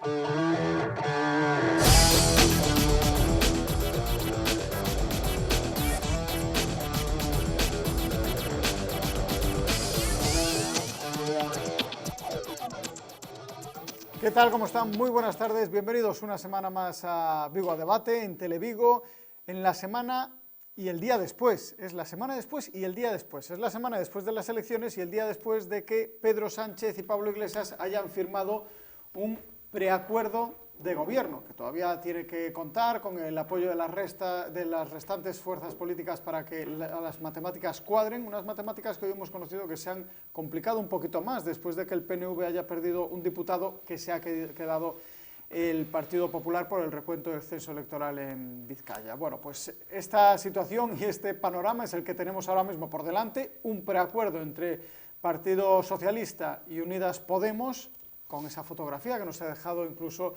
¿Qué tal? ¿Cómo están? Muy buenas tardes. Bienvenidos una semana más a Vigo a Debate, en Televigo, en la semana y el día después. Es la semana después y el día después. Es la semana después de las elecciones y el día después de que Pedro Sánchez y Pablo Iglesias hayan firmado un preacuerdo de gobierno, que todavía tiene que contar con el apoyo de las restantes fuerzas políticas para que las matemáticas cuadren, unas matemáticas que hoy hemos conocido que se han complicado un poquito más después de que el PNV haya perdido un diputado que se ha quedado el Partido Popular por el recuento del censo electoral en Vizcaya. Bueno, pues esta situación y este panorama es el que tenemos ahora mismo por delante, un preacuerdo entre Partido Socialista y Unidas Podemos, con esa fotografía que nos ha dejado incluso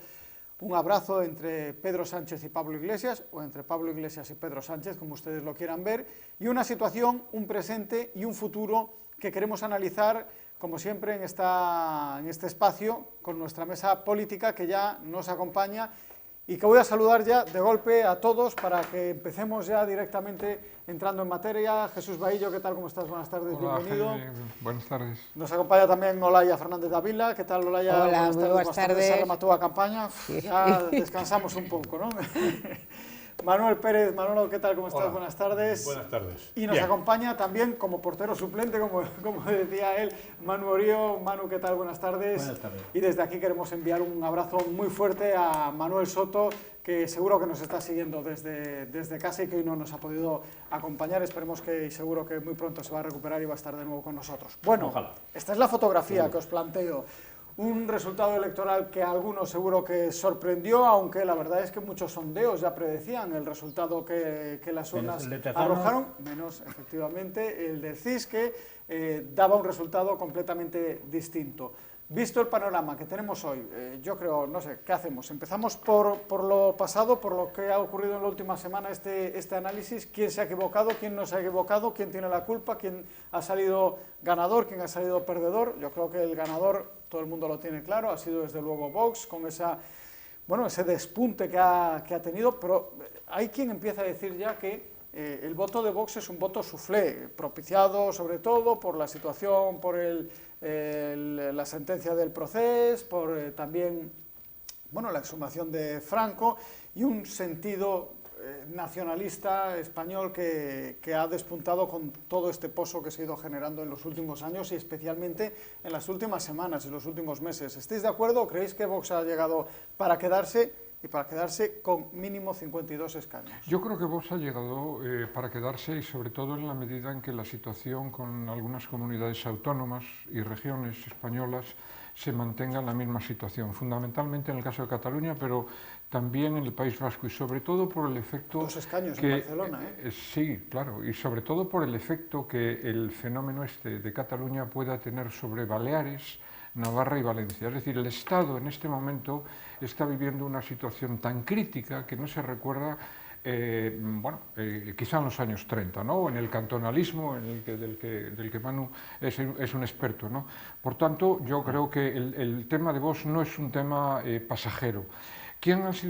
un abrazo entre Pedro Sánchez y Pablo Iglesias, o entre Pablo Iglesias y Pedro Sánchez, como ustedes lo quieran ver, y una situación, un presente y un futuro que queremos analizar, como siempre, en este espacio, con nuestra mesa política que ya nos acompaña y que voy a saludar ya de golpe a todos para que empecemos ya directamente entrando en materia. Jesús Bahillo, ¿qué tal? ¿Cómo estás? Buenas tardes, hola, bienvenido. Buenas tardes. Nos acompaña también Olaya Fernández de Ávila. ¿Qué tal, Olaya? Hola, buenas tardes. Se remató a campaña. Ya descansamos un poco, ¿no? Manuel Pérez, Manolo, ¿qué tal? ¿Cómo estás? Hola. Buenas tardes. Buenas tardes. Y nos acompaña también como portero suplente, como decía él, Manu Orío. Manu, ¿qué tal? Buenas tardes. Buenas tardes. Y desde aquí queremos enviar un abrazo muy fuerte a Manuel Soto, que seguro que nos está siguiendo desde casa y que hoy no nos ha podido acompañar. Esperemos que, y seguro que muy pronto se va a recuperar y va a estar de nuevo con nosotros. Bueno, ojalá. Esta es la fotografía que os planteo. Un resultado electoral que a algunos seguro que sorprendió, aunque la verdad es que muchos sondeos ya predecían el resultado que las urnas arrojaron, menos efectivamente el del CIS, que daba un resultado completamente distinto. Visto el panorama que tenemos hoy, yo creo, no sé, ¿qué hacemos? Empezamos por lo pasado, por lo que ha ocurrido en la última semana, este análisis. ¿Quién se ha equivocado? ¿Quién no se ha equivocado? ¿Quién tiene la culpa? ¿Quién ha salido ganador? ¿Quién ha salido perdedor? Yo creo que el ganador, todo el mundo lo tiene claro, ha sido desde luego Vox, con ese despunte que ha tenido, pero hay quien empieza a decir ya que el voto de Vox es un voto soufflé, propiciado sobre todo por la situación, por la sentencia del Procés, por también la exhumación de Franco y un sentido nacionalista español que ha despuntado con todo este pozo que se ha ido generando en los últimos años y especialmente en las últimas semanas y los últimos meses. ¿Estáis de acuerdo o creéis que Vox ha llegado para quedarse? Y para quedarse con mínimo 52 escaños. Yo creo que Vox ha llegado para quedarse y sobre todo en la medida en que la situación con algunas comunidades autónomas y regiones españolas se mantenga en la misma situación, fundamentalmente en el caso de Cataluña, pero también en el País Vasco y sobre todo por el efecto... 2 escaños en Barcelona, ¿eh? Sí, claro, y sobre todo por el efecto que el fenómeno de Cataluña pueda tener sobre Baleares, Navarra y Valencia. Es decir, el Estado en este momento está viviendo una situación tan crítica que no se recuerda, quizá en los años 30, ¿no? O en el cantonalismo del que Manu es un experto, ¿no? Por tanto, yo creo que el tema de Vox no es un tema pasajero. ¿Quiénes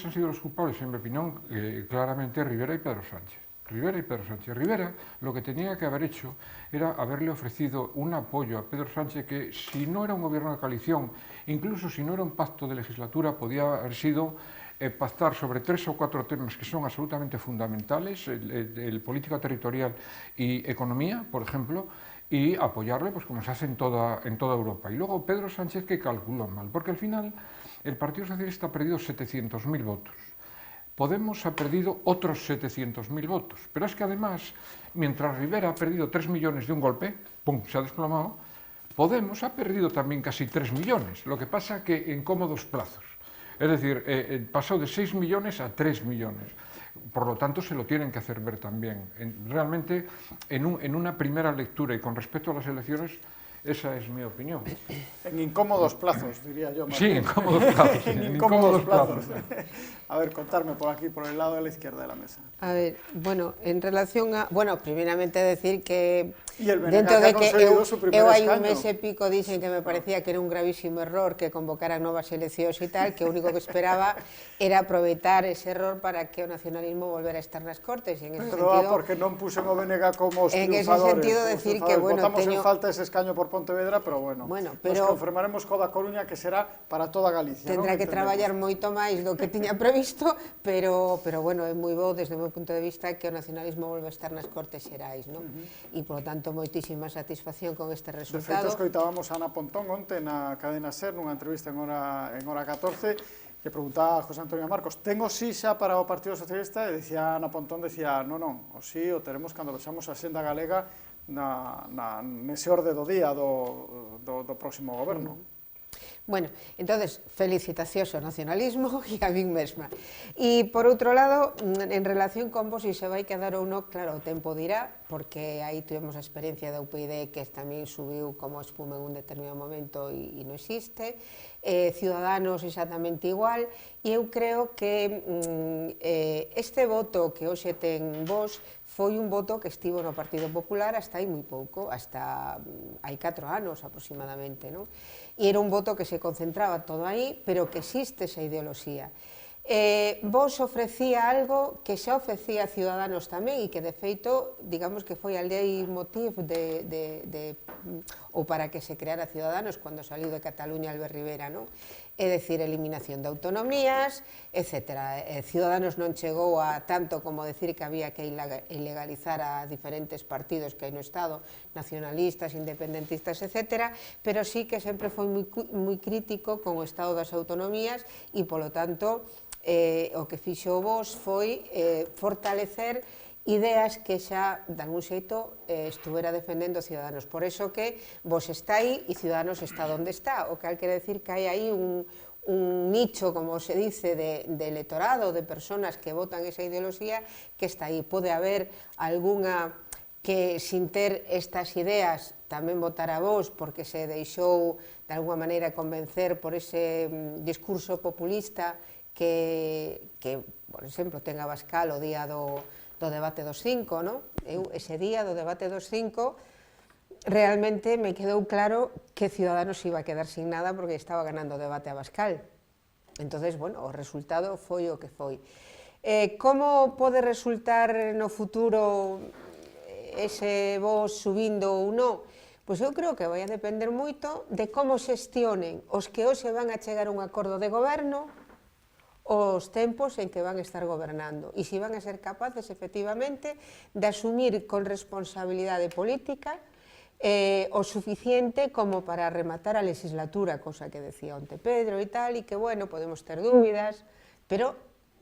han sido los culpables? En mi opinión, claramente Rivera y Pedro Sánchez. Rivera lo que tenía que haber hecho era haberle ofrecido un apoyo a Pedro Sánchez que, si no era un gobierno de coalición, incluso si no era un pacto de legislatura, podía haber sido pactar sobre 3 o 4 temas que son absolutamente fundamentales, el política territorial y economía, por ejemplo, y apoyarle pues como se hace en toda Europa. Y luego Pedro Sánchez, que calculó mal, porque al final el Partido Socialista ha perdido 700.000 votos. Podemos ha perdido otros 700.000 votos, pero es que además, mientras Rivera ha perdido 3 millones de un golpe, ¡pum!, se ha desplomado, Podemos ha perdido también casi 3 millones, lo que pasa que en cómodos plazos. Es decir, pasó de 6 millones a 3 millones. Por lo tanto, se lo tienen que hacer ver también. Realmente, en una primera lectura y con respecto a las elecciones, Esa es mi opinión. En incómodos plazos, diría yo. Sí, en incómodos plazos. En incómodos plazos. A ver, contarme por aquí, por el lado de la izquierda de la mesa. A ver, bueno, en relación a... Bueno, primeramente decir que dentro de que eu hai un mes e pico dicen que me parecía que era un gravísimo error que convocaran novas eleccións e tal, que o único que esperaba era aproveitar ese error para que o nacionalismo volvera a estar nas Cortes. En ese sentido, porque non puxen o BNG como os en triunfadores. ese sentido decir que, bueno, votamos en falta ese escaño por Pontevedra, pero bueno, nos confirmaremos co da Coruña que será para toda Galicia. Tendrá que traballar moito máis do que tiña previsto, pero bueno, é moi bo desde o meu punto de vista que o nacionalismo volva a estar nas Cortes Xerais, non? E, polo tanto, moitísima satisfacción con este resultado. De feito, escoitábamos a Ana Pontón onte na cadena SER nunha entrevista en hora 14 que preguntaba a José Antonio Marcos ten o sí xa para o Partido Socialista e decía Ana Pontón, non, o sí o teremos cando vexamos a senda galega nese orde do día do próximo goberno. Bueno, entonces, felicitacións ao nacionalismo e a min mesma. E, por outro lado, en relación con vos, se se vai quedar ou non, claro, o tempo dirá, porque aí tuvemos a experiencia da UPyD que tamén subiu como espuma en un determinado momento e non existe, Ciudadanos exactamente igual, e eu creo que este voto que hoxe ten vos foi un voto que estivo no Partido Popular hasta hai moi pouco, hasta hai 4 anos aproximadamente, non? E era un voto que se concentraba todo aí, pero que existe esa ideoloxía. Vos ofrecía algo que xa ofrecía Ciudadanos tamén e que, de feito, digamos que foi a leitmotiv ou para que se creara Ciudadanos cando saliu de Cataluña Albert Rivera, non? É dicir, eliminación de autonomías, etc. Ciudadanos non chegou a tanto como decir que había que ilegalizar a diferentes partidos que hai no Estado, nacionalistas, independentistas, etc. Pero sí que sempre foi moi crítico con o Estado das autonomías e, polo tanto, o que fixo vos foi fortalecer ideas que xa, de algún xeito, estuvera defendendo Ciudadanos. Por eso que vos está aí e Ciudadanos está onde está, o que quere decir que hai aí un nicho, como se dice, de electorado, de personas que votan esa ideoloxía, que está aí. Pode haber algunha que, sin ter estas ideas, tamén votara vos, porque se deixou, de alguna maneira, convencer por ese discurso populista que, por exemplo, ten a Abascal o día do debate dos 5, non? Eu, ese día do debate dos 5, realmente me quedou claro que Ciudadanos iba a quedar sin nada porque estaba ganando o debate a Abascal. Entonces, bueno, o resultado foi o que foi. Como pode resultar no futuro ese vos subindo ou non? Pois eu creo que vai a depender moito de como xestionen os que hoxe van a chegar a un acordo de goberno os tempos en que van a estar gobernando e se van a ser capaces, efectivamente, de asumir con responsabilidade política o suficiente como para rematar a legislatura, cosa que decía onte Pedro e tal, e que, bueno, podemos ter dúbidas, pero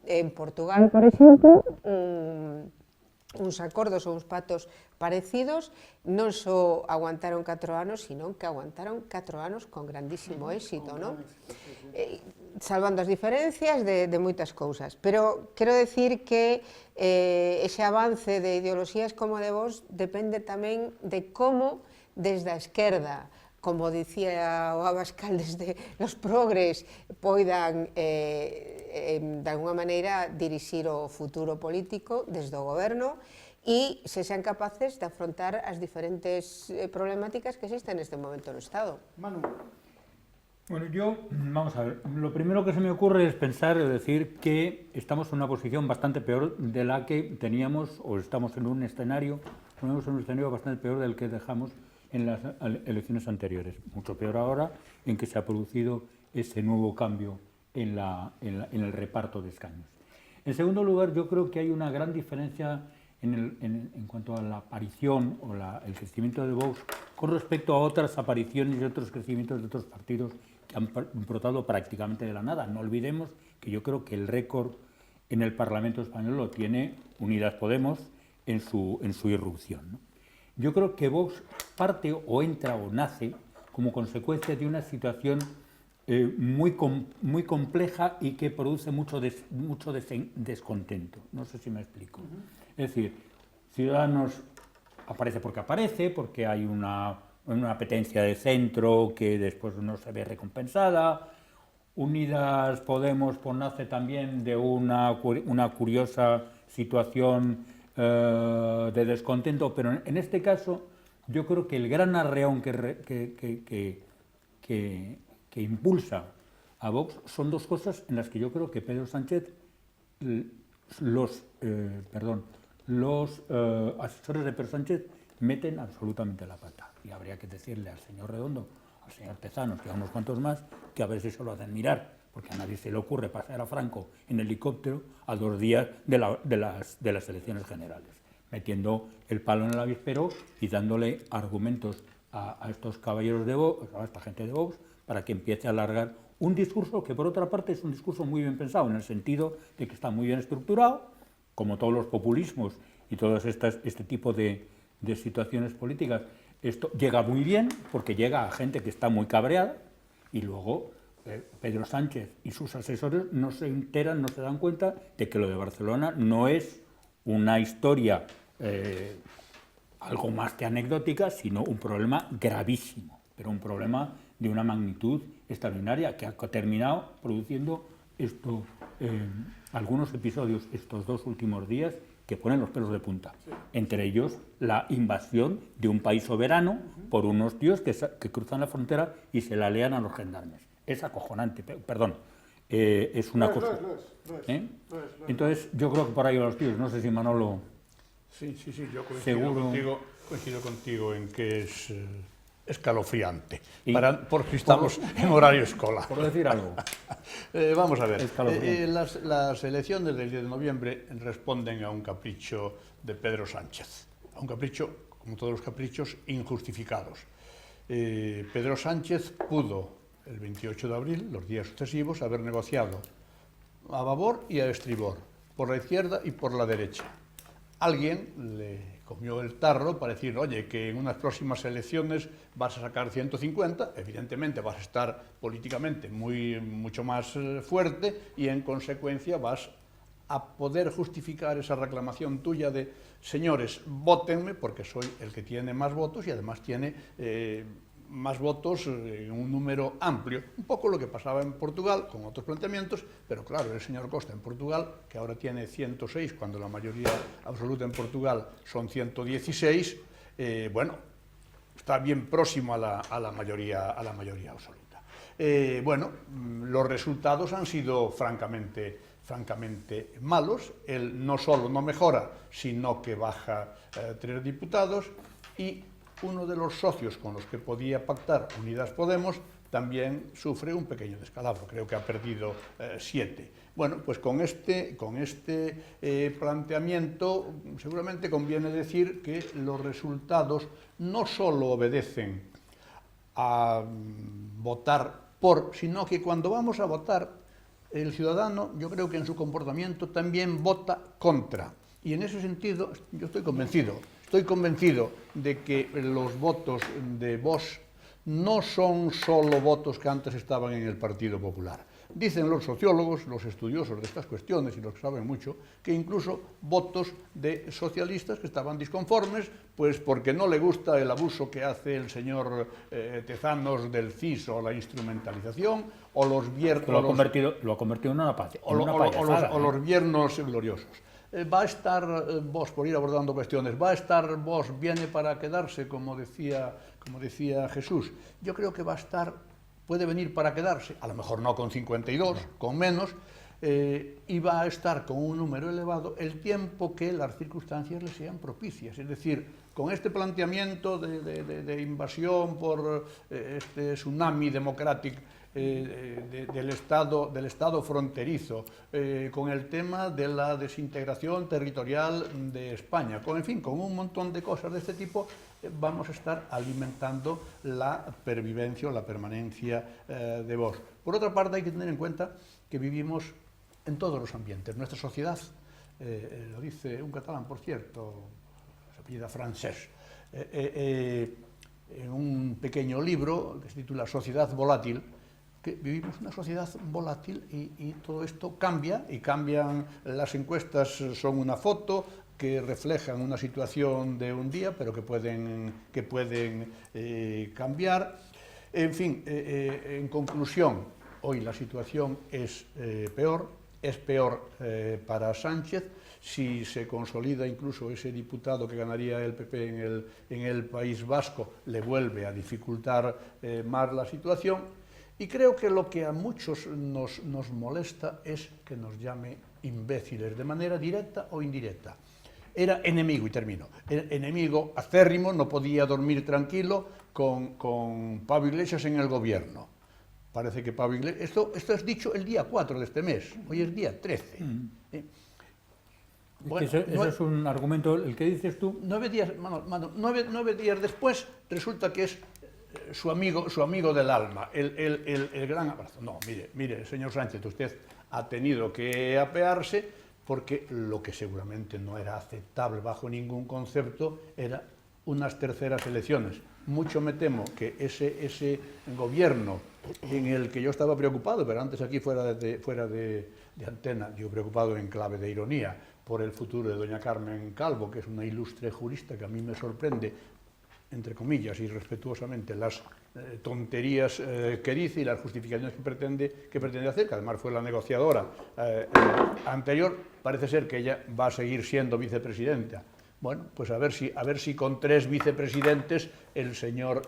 en Portugal, por exemplo, uns acordos ou uns pactos parecidos non só aguantaron 4 anos, sino que aguantaron 4 anos con grandísimo éxito, non? Salvando as diferencias de moitas cousas, pero quero decir que ese avance de ideoloxías como de vos depende tamén de como desde a esquerda, como dicía o Abascal, desde os progres poidan de alguna maneira dirixir o futuro político desde o goberno e se sean capaces de afrontar as diferentes problemáticas que existen neste momento no Estado. Manu. Bueno, vamos a ver, lo primero que se me ocurre es pensar, es decir, que estamos en una posición bastante peor de la que teníamos, o estamos en un escenario bastante peor del que dejamos en las elecciones anteriores. Mucho peor ahora en que se ha producido ese nuevo cambio en el reparto de escaños. En segundo lugar, yo creo que hay una gran diferencia en cuanto a la aparición o el crecimiento de Vox con respecto a otras apariciones y otros crecimientos de otros partidos que han brotado prácticamente de la nada. No olvidemos que yo creo que el récord en el Parlamento español lo tiene Unidas Podemos en su irrupción, ¿no? Yo creo que Vox parte o entra o nace como consecuencia de una situación muy compleja y que produce mucho descontento. No sé si me explico. Es decir, Ciudadanos aparece porque hay una una apetencia de centro que después no se ve recompensada. Unidas Podemos pues, nace también de una curiosa situación de descontento, pero en este caso yo creo que el gran arreón que impulsa a Vox son dos cosas en las que yo creo que Pedro Sánchez, los asesores de Pedro Sánchez meten absolutamente la pata. Y habría que decirle al señor Redondo, al señor Tezanos y a unos cuantos más que a ver si se lo hacen mirar, porque a nadie se le ocurre pasar a Franco en helicóptero a 2 días de las elecciones generales, metiendo el palo en el avispero y dándole argumentos a estos caballeros de Vox, a esta gente de Vox, para que empiece a alargar un discurso que por otra parte es un discurso muy bien pensado, en el sentido de que está muy bien estructurado, como todos los populismos y todas este tipo de situaciones políticas. Esto llega muy bien porque llega a gente que está muy cabreada y luego Pedro Sánchez y sus asesores no se enteran, no se dan cuenta de que lo de Barcelona no es una historia algo más que anecdótica, sino un problema gravísimo, pero un problema de una magnitud extraordinaria que ha terminado produciendo algunos episodios estos 2 últimos días que ponen los pelos de punta. Sí. Entre ellos, la invasión de un país soberano por unos tíos que cruzan la frontera y se la lean a los gendarmes. Es acojonante, perdón. Es una cosa. Lo es. Entonces, yo creo que por ahí van los tíos. No sé si Manolo... Sí, yo coincido contigo en que es escalofriante, porque estamos en horario escolar. Por decir algo. Vamos a ver, las elecciones del 10 de noviembre responden a un capricho de Pedro Sánchez, a un capricho, como todos los caprichos, injustificados. Pedro Sánchez pudo, el 28 de abril, los días sucesivos, haber negociado a babor y a estribor, por la izquierda y por la derecha. Alguien le comió el tarro para decir, oye, que en unas próximas elecciones vas a sacar 150, evidentemente vas a estar políticamente mucho más fuerte y en consecuencia vas a poder justificar esa reclamación tuya de, señores, vótenme porque soy el que tiene más votos y además tiene más votos en un número amplio. Un poco lo que pasaba en Portugal con otros planteamientos, pero claro, el señor Costa en Portugal, que ahora tiene 106, cuando la mayoría absoluta en Portugal son 116, bueno, está bien próximo a la mayoría absoluta. Bueno, los resultados han sido francamente malos. Él no solo no mejora, sino que baja 3 diputados y uno de los socios con los que podía pactar Unidas Podemos también sufre un pequeño descalabro, creo que ha perdido 7. Bueno, pues con este planteamiento seguramente conviene decir que los resultados no solo obedecen a votar por, sino que cuando vamos a votar, el ciudadano, yo creo que en su comportamiento también vota contra. Y en ese sentido, yo estoy convencido de que los votos de Vox no son solo votos que antes estaban en el Partido Popular. Dicen los sociólogos, los estudiosos de estas cuestiones y los que saben mucho, que incluso votos de socialistas que estaban disconformes, pues porque no le gusta el abuso que hace el señor Tezanos del CIS o la instrumentalización, o los viernos... Lo ha convertido en una payasada. O los viernos gloriosos. Va a estar Vox, por ir abordando cuestiones, va a estar Vox, viene para quedarse, como decía Jesús. Yo creo que va a estar, puede venir para quedarse, a lo mejor no con 52, con menos, y va a estar con un número elevado el tiempo que las circunstancias le sean propicias. Es decir, con este planteamiento de invasión por este tsunami democrático, del Estado fronterizo, con el tema de la desintegración territorial de España, con un montón de cosas de este tipo, vamos a estar alimentando la pervivencia o la permanencia de Vox. Por otra parte, hay que tener en cuenta que vivimos en todos los ambientes. Nuestra sociedad, lo dice un catalán, por cierto, se apellida Francés, en un pequeño libro que se titula Sociedad volátil, que vivimos una sociedad volátil y todo esto cambia, y cambian, las encuestas son una foto, que reflejan una situación de un día, pero que pueden cambiar. En fin, en conclusión, hoy la situación es peor para Sánchez. Si se consolida incluso ese diputado que ganaría el PP en el País Vasco, le vuelve a dificultar más la situación. Y creo que lo que a muchos nos molesta es que nos llame imbéciles de manera directa o indirecta. Era enemigo, y termino, enemigo acérrimo, no podía dormir tranquilo con Pablo Iglesias en el gobierno. Parece que Pablo Iglesias... Esto es dicho el día 4 de este mes, hoy es día 13. Bueno, eso es un argumento, el que dices tú. 9 días después resulta que es su amigo del alma, el gran abrazo. No, mire, señor Sánchez, usted ha tenido que apearse porque lo que seguramente no era aceptable bajo ningún concepto era unas terceras elecciones. Mucho me temo que ese gobierno en el que yo estaba preocupado, pero antes aquí fuera de antena, digo preocupado en clave de ironía, por el futuro de doña Carmen Calvo, que es una ilustre jurista que a mí me sorprende, entre comillas y respetuosamente, las tonterías que dice y las justificaciones que pretende hacer, que además fue la negociadora anterior. Parece ser que ella va a seguir siendo vicepresidenta. Bueno, pues a ver si con 3 vicepresidentes el señor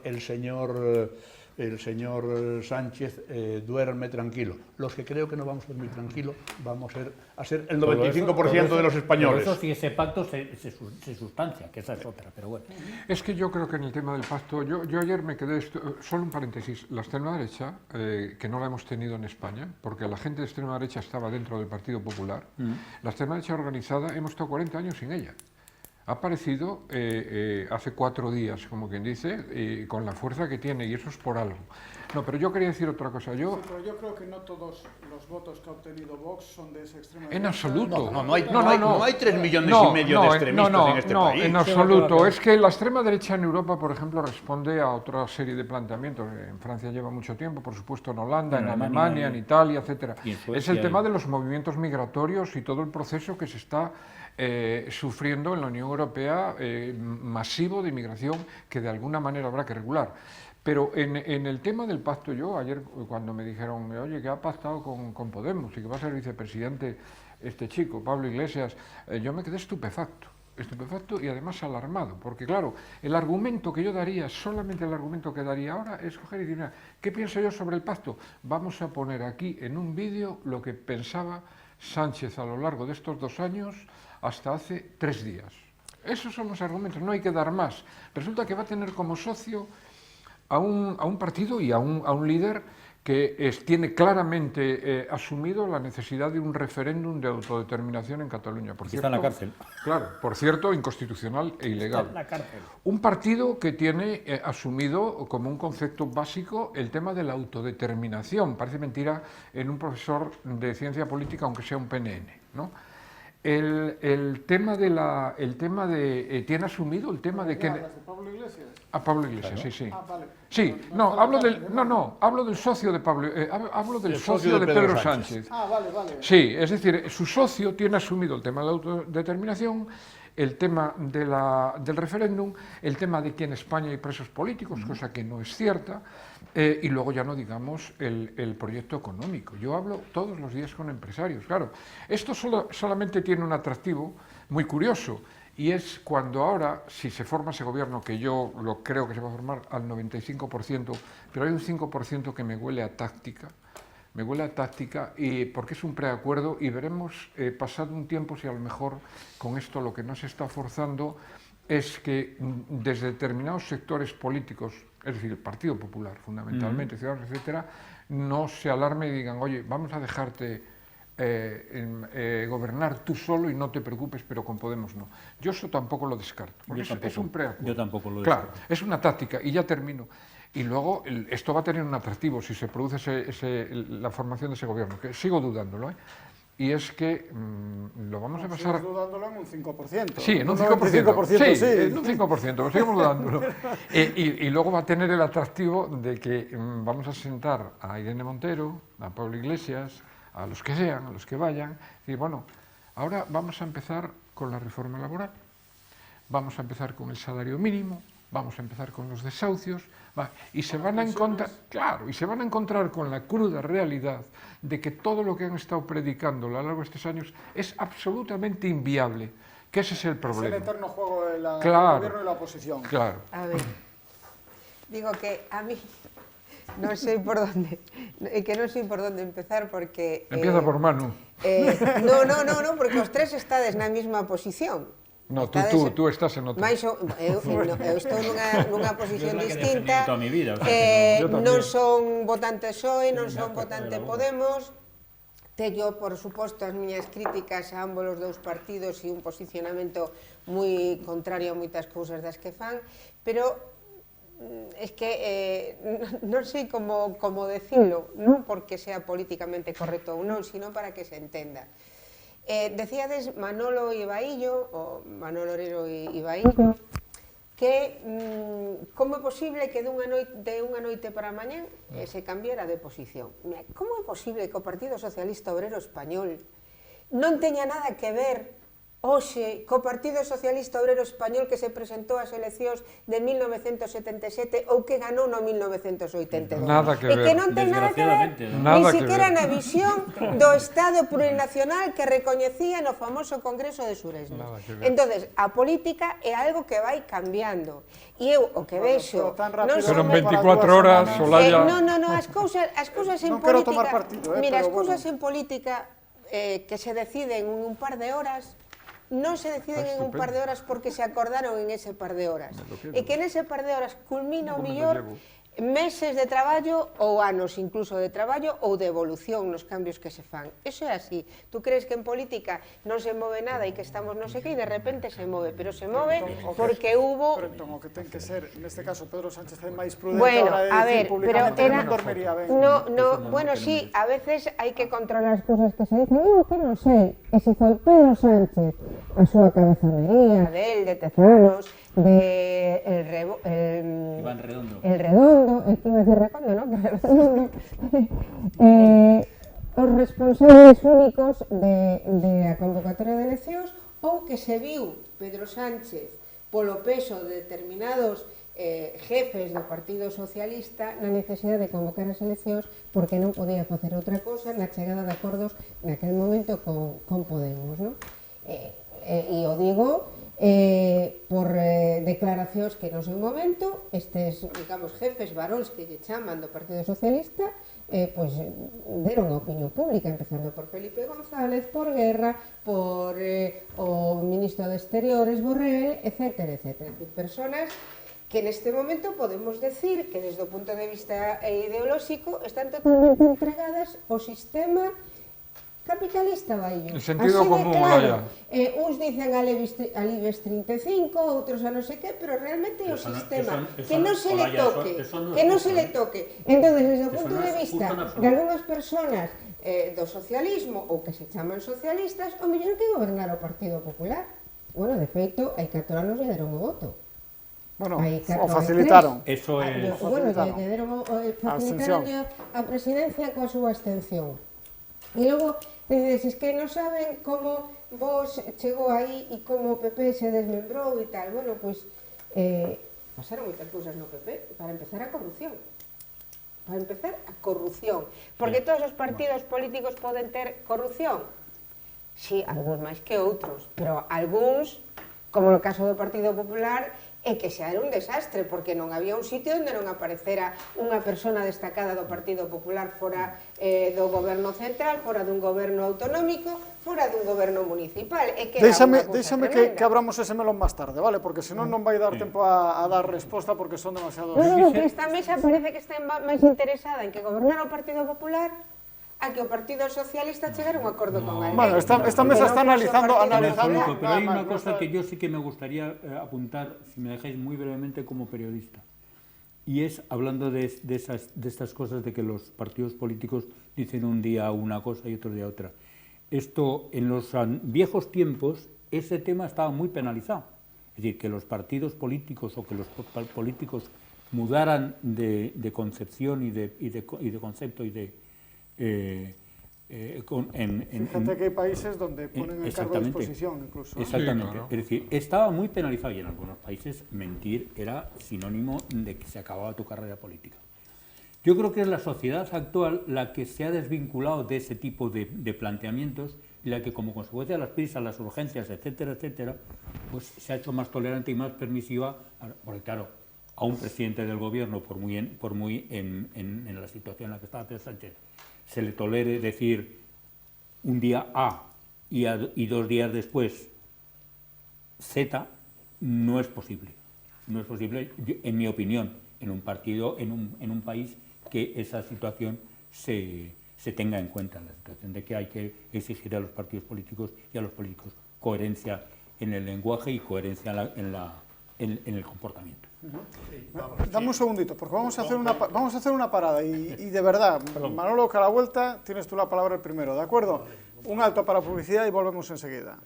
Sánchez duerme tranquilo. Los que creo que no vamos a dormir tranquilo vamos a ser el 95% de los españoles. Eso si ese pacto se sustancia, que esa es otra, pero bueno. Es que yo creo que en el tema del pacto, yo ayer me quedé, solo un paréntesis, la extrema derecha, que no la hemos tenido en España, porque la gente de extrema derecha estaba dentro del Partido Popular, la extrema derecha organizada, hemos estado 40 años sin ella. Ha aparecido hace 4 días, como quien dice, con la fuerza que tiene, y eso es por algo. No, pero yo quería decir otra cosa. Sí, pero yo creo que no todos los votos que ha obtenido Vox son de esa extrema derecha. En absoluto. No hay 3 millones y medio de extremistas en este país. En absoluto. Es que la extrema derecha en Europa, por ejemplo, responde a otra serie de planteamientos. En Francia lleva mucho tiempo, por supuesto en Holanda, en Alemania, en Italia, etc. Es el tema de los movimientos migratorios y todo el proceso que se está sufriendo en la Unión Europea, masivo de inmigración, que de alguna manera habrá que regular. Pero en el tema del pacto, yo ayer cuando me dijeron, oye, que ha pactado con Podemos y que va a ser vicepresidente este chico, Pablo Iglesias, yo me quedé estupefacto y además alarmado, porque claro, el argumento que yo daría, solamente el argumento que daría ahora es coger y decir, mira, ¿qué pienso yo sobre el pacto? Vamos a poner aquí en un vídeo lo que pensaba Sánchez a lo largo de estos 2 años hasta hace 3 días. Esos son los argumentos, no hay que dar más. Resulta que va a tener como socio a un partido y a un líder que tiene claramente asumido la necesidad de un referéndum de autodeterminación en Cataluña. Por cierto, está en la cárcel. Claro, por cierto, inconstitucional e ilegal. Está en la cárcel. Un partido que tiene asumido como un concepto básico el tema de la autodeterminación. Parece mentira en un profesor de ciencia política, aunque sea un PNN, ¿no? El tema de tiene asumido el tema de que... ¿De Pablo Iglesias? A Pablo Iglesias, claro. Sí. Ah, vale. Sí, no, hablo del socio de Pablo, hablo del socio de Pedro Sánchez. Ah, vale. Sí, es decir, su socio tiene asumido el tema de la autodeterminación, el tema del referéndum, el tema de que en España hay presos políticos, cosa que no es cierta, y luego ya no digamos el proyecto económico. Yo hablo todos los días con empresarios, claro. Esto solamente tiene un atractivo muy curioso, y es cuando ahora, si se forma ese gobierno, que yo lo creo que se va a formar al 95%, pero hay un 5% que me huele a táctica, y porque es un preacuerdo, y veremos pasado un tiempo si a lo mejor con esto lo que no se está forzando es que desde determinados sectores políticos, es decir, el Partido Popular fundamentalmente, Ciudadanos, etcétera, no se alarme y digan, oye, vamos a dejarte gobernar tú solo y no te preocupes, pero con Podemos no. Yo eso tampoco lo descarto, porque es un preacuerdo. Yo tampoco lo descarto. Claro, es una táctica, y ya termino. Y luego esto va a tener un atractivo si se produce la formación de ese gobierno, que sigo dudándolo, y es que lo vamos a pasar... Sigues dudándolo en un 5%. Sí, en un 5%. Sí, en un 5%, seguimos dudándolo. Y luego va a tener el atractivo de que vamos a sentar a Irene Montero, a Pablo Iglesias, a los que sean, a los que vayan, y bueno, ahora vamos a empezar con la reforma laboral, vamos a empezar con el salario mínimo, vamos a empezar con los desahucios, y se van a encontrar, claro, y se van a encontrar con la cruda realidad de que todo lo que han estado predicando a lo largo de estos años es absolutamente inviable, que ese es el problema. Es el eterno juego del Claro, gobierno y la oposición. claro. A ver, digo que a mí no sé por dónde, que non sei por dónde empezar porque... Empieza por Manu. No, porque os tres estades na mesma posición. No, tú estás en outra. Eu estou nunha posición Yo es la que he distinta, defendido toda mi vida, o sea, que yo también. non son votante PSOE, non son votante Podemos, teño, por suposto, as miñas críticas a ambos os dous partidos e un posicionamento moi contrario a moitas cousas das que fan, pero es que non sei como decirlo, non porque sea políticamente correcto ou non, sino para que se entenda. Decíades Manolo Ibaillo, o Manolo Orero Ibaillo, que como é posible que de unha noite para mañán se cambiara de posición. Como é posible que o Partido Socialista Obrero Español non teña nada que ver hoxe co Partido Socialista Obrero Español que se presentou ás eleccións de 1977 ou que ganou no 1982? Nada que E que ver. non ten nada que ver, ni siquiera na visión do Estado plurinacional que recoñecía no famoso Congreso de Suresnes. Entonces, a política é algo que vai cambiando. E eu o que vexo... Pero en 24 horas, Olaya... Non, as cousas en política... Non quero tomar partido, Mira, as pero cousas bueno. en política que se deciden en un par de horas non se deciden en un par de horas porque se acordaron en ese par de horas. E que en ese par de horas culmina o millor meses de traballo ou anos incluso de traballo ou de evolución nos cambios que se fan. Eso é así. Tú crees que en política non se move nada e que estamos non sei que e de repente se move, pero se move porque hubo... Pero entón, o que ten que ser, neste caso, Pedro Sánchez é máis prudente Bueno, a hora de a ver, decir pero públicamente que era... non dormiría ben. Bueno, sí, a veces hai que controlar as cousas que se dicen. Eu que non sei, e se foi Pedro Sánchez a súa cabezanería de Tezanos, de Iván Redondo. El Redondo, que iba a decir Recondo, ¿no? Redondo, os responsables únicos de a convocatoria de eleccións, ou que se viu Pedro Sánchez polo peso de determinados jefes do Partido Socialista na necesidade de convocar as eleccións porque non podía facer outra cosa na chegada de acordos naquel momento con Podemos, ¿no? E o digo por declaracións que no seu momento estes, digamos, jefes varóns que lle chaman do Partido Socialista pois deron a opinión pública, empezando por Felipe González, por Guerra, por o ministro de Exteriores, Borrell, etcétera, etcétera. Personas que neste momento podemos decir que desde o punto de vista ideolóxico están totalmente entregadas ao sistema capitalista, Baillo. El sentido común, claro. Olaya. Uns dicen al IBEX 35, outros a non sei que, pero realmente é o sistema que non se le toque, que non se le toque. Entón, desde o punto de vista de algunhas personas do socialismo ou que se chaman socialistas, o mellor que gobernar o Partido Popular. Bueno, de feito, hai 4 anos lle deron o voto. Bueno, o facilitaron. Eso é... Bueno, facilitaron a presidencia coa súa abstención. E logo, dices, que non saben como vos chegou aí e como o PP se desmembrou e tal. Bueno, pois, pasaron moitas cousas no PP. Para empezar, a corrupción. Para empezar, a corrupción. Porque todos os partidos políticos poden ter corrupción. Sí, algúns máis que outros, pero algúns, como no caso do Partido Popular, é que xa era un desastre, porque non había un sitio onde non aparecera unha persona destacada do Partido Popular fora do goberno central, fora dun goberno autonómico, fora dun goberno municipal. Déixame que abramos ese melón máis tarde, vale? Porque senón non vai dar tempo a dar resposta porque son demasiados... Non, que esta mesa parece que está máis interesada en que gobernar o Partido Popular a que o Partido Socialista chegara a un acordo con alguén. Bueno, esta mesa está analizando... Pero hay una cosa que yo sí que me gustaría apuntar, si me dejáis muy brevemente como periodista, y es hablando de estas cosas de que los partidos políticos dicen un día una cosa y otro día otra. Esto, en los viejos tiempos, ese tema estaba muy penalizado. Es decir, que los partidos políticos o que los políticos mudaran de concepción y de concepto y de Fíjate que hay países donde ponen el cargo a disposición incluso. Exactamente. Sí, claro. Es decir, estaba muy penalizado y en algunos países mentir era sinónimo de que se acababa tu carrera política. Yo creo que es la sociedad actual la que se ha desvinculado de ese tipo de planteamientos y la que, como consecuencia de las prisas, las urgencias, etcétera, etcétera, pues se ha hecho más tolerante y más permisiva, porque claro, a un presidente del gobierno, por muy en la situación en la que estaba Pedro Sánchez, se le tolere decir un día A y 2 días después Z, no es posible. No es posible, en mi opinión, en un partido, en un país, que esa situación se tenga en cuenta, la situación de que hay que exigir a los partidos políticos y a los políticos coherencia en el lenguaje y coherencia en el comportamiento. Dame un segundito, porque vamos a hacer una parada y de verdad, Manolo, que a la vuelta tienes tú la palabra el primero, ¿de acuerdo? Un alto para publicidad y volvemos enseguida.